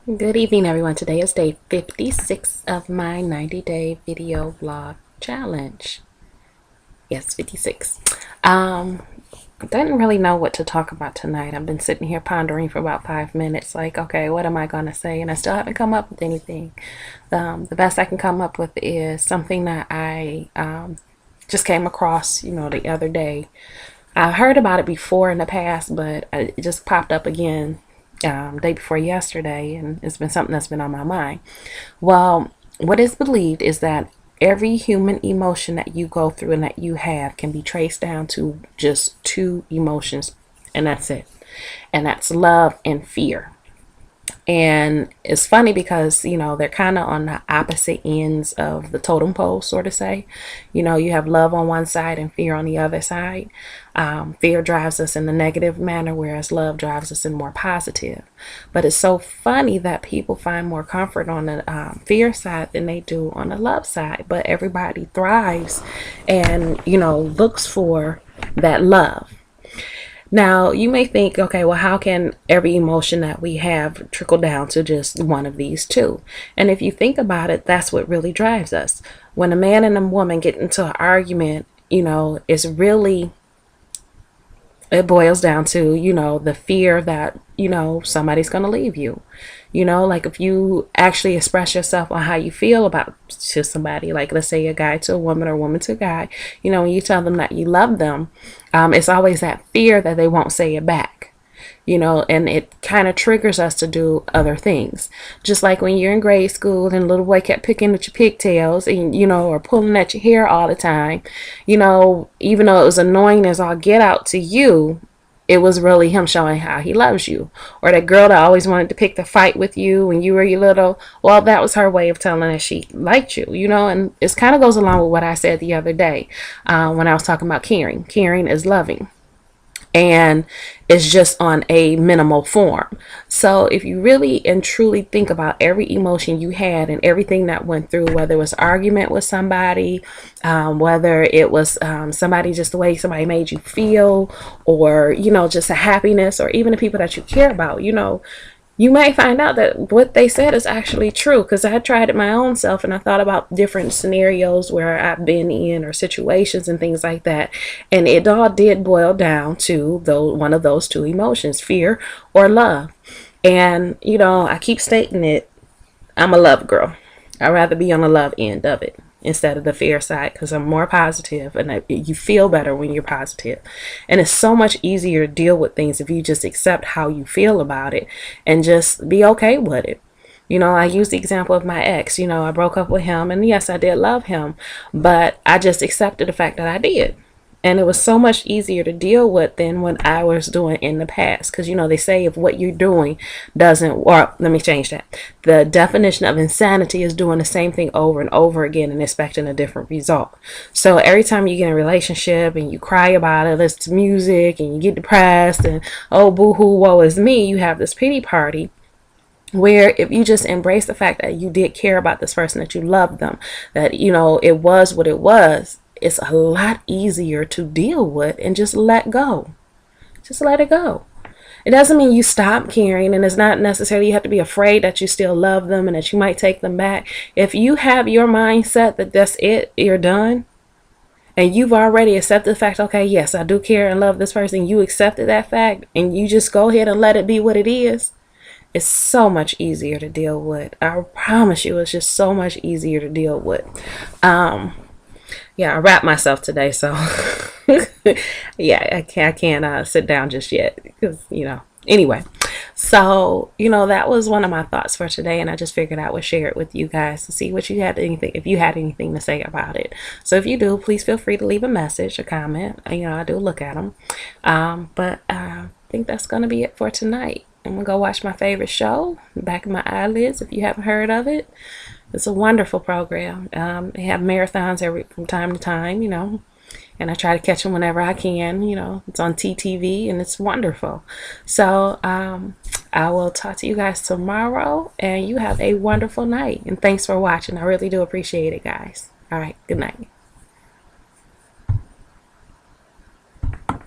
Good evening, everyone. Today is day 56 of my 90-day video vlog challenge. Yes, 56. Didn't really know what to talk about tonight. I've been sitting here pondering for about 5 minutes, like, okay, what am I going to say? And I still haven't come up with anything. The best I can come up with is something that I just came across, the other day. I heard about it before in the past, but it just popped up again day before yesterday, and it's been something that's been on my mind. Well, what is believed is that every human emotion that you go through and that you have can be traced down to just two emotions, and that's it. And that's love and fear. And it's funny because, they're kind of on the opposite ends of the totem pole, sort of say. You have love on one side and fear on the other side. Fear drives us in the negative manner, whereas love drives us in more positive. But it's so funny that people find more comfort on the fear side than they do on the love side. But everybody thrives and, looks for that love. Now, you may think, okay, well, how can every emotion that we have trickle down to just one of these two? And if you think about it, that's what really drives us. When a man and a woman get into an argument, it's really, it boils down to, the fear that, somebody's going to leave you. Like if you actually express yourself on how you feel about to somebody, like let's say a guy to a woman or a woman to a guy, when you tell them that you love them, it's always that fear that they won't say it back. And it kind of triggers us to do other things. Just like when you're in grade school and a little boy kept picking at your pigtails and, or pulling at your hair all the time, even though it was annoying as all get out to you, it was really him showing how he loves you. Or that girl that always wanted to pick the fight with you when you were little, well, that was her way of telling that she liked you, and it kind of goes along with what I said the other day when I was talking about caring. Caring is loving. And it's just on a minimal form. So if you really and truly think about every emotion you had and everything that went through, whether it was argument with somebody, whether it was somebody, just the way somebody made you feel, or, just a happiness, or even the people that you care about, you might find out that what they said is actually true, because I tried it my own self and I thought about different scenarios where I've been in or situations and things like that. And it all did boil down to one of those two emotions, fear or love. And, I keep stating it, I'm a love girl. I'd rather be on the love end of it instead of the fear side, because I'm more positive and you feel better when you're positive. And it's so much easier to deal with things if you just accept how you feel about it and just be okay with it. I use the example of my ex. I broke up with him, and yes, I did love him, but I just accepted the fact that I did. And it was so much easier to deal with than what I was doing in the past. Because, they say if what you're doing doesn't, or let me change that. The definition of insanity is doing the same thing over and over again and expecting a different result. So every time you get in a relationship and you cry about it, listen to music and you get depressed and, oh, boo-hoo, woe is me, you have this pity party. Where if you just embrace the fact that you did care about this person, that you loved them, that, it was what it was, it's a lot easier to deal with and just let go. Just let it go. It doesn't mean you stop caring, and it's not necessarily you have to be afraid that you still love them and that you might take them back. If you have your mindset that that's it, you're done, and you've already accepted the fact, okay, yes, I do care and love this person, you accepted that fact, and you just go ahead and let it be what it is, it's so much easier to deal with. I promise you, it's just so much easier to deal with. Yeah, I wrapped myself today, so yeah, I can't sit down just yet because, anyway. So, that was one of my thoughts for today, and I just figured I would share it with you guys to see what you had anything, if you had anything to say about it. So if you do, please feel free to leave a message, a comment. I do look at them. But I think that's going to be it for tonight. I'm going to go watch my favorite show, Back of My Eyelids, if you haven't heard of it. It's a wonderful program. They have marathons from time to time, and I try to catch them whenever I can. It's on TTV and it's wonderful. So I will talk to you guys tomorrow, and you have a wonderful night. And thanks for watching. I really do appreciate it, guys. All right. Good night.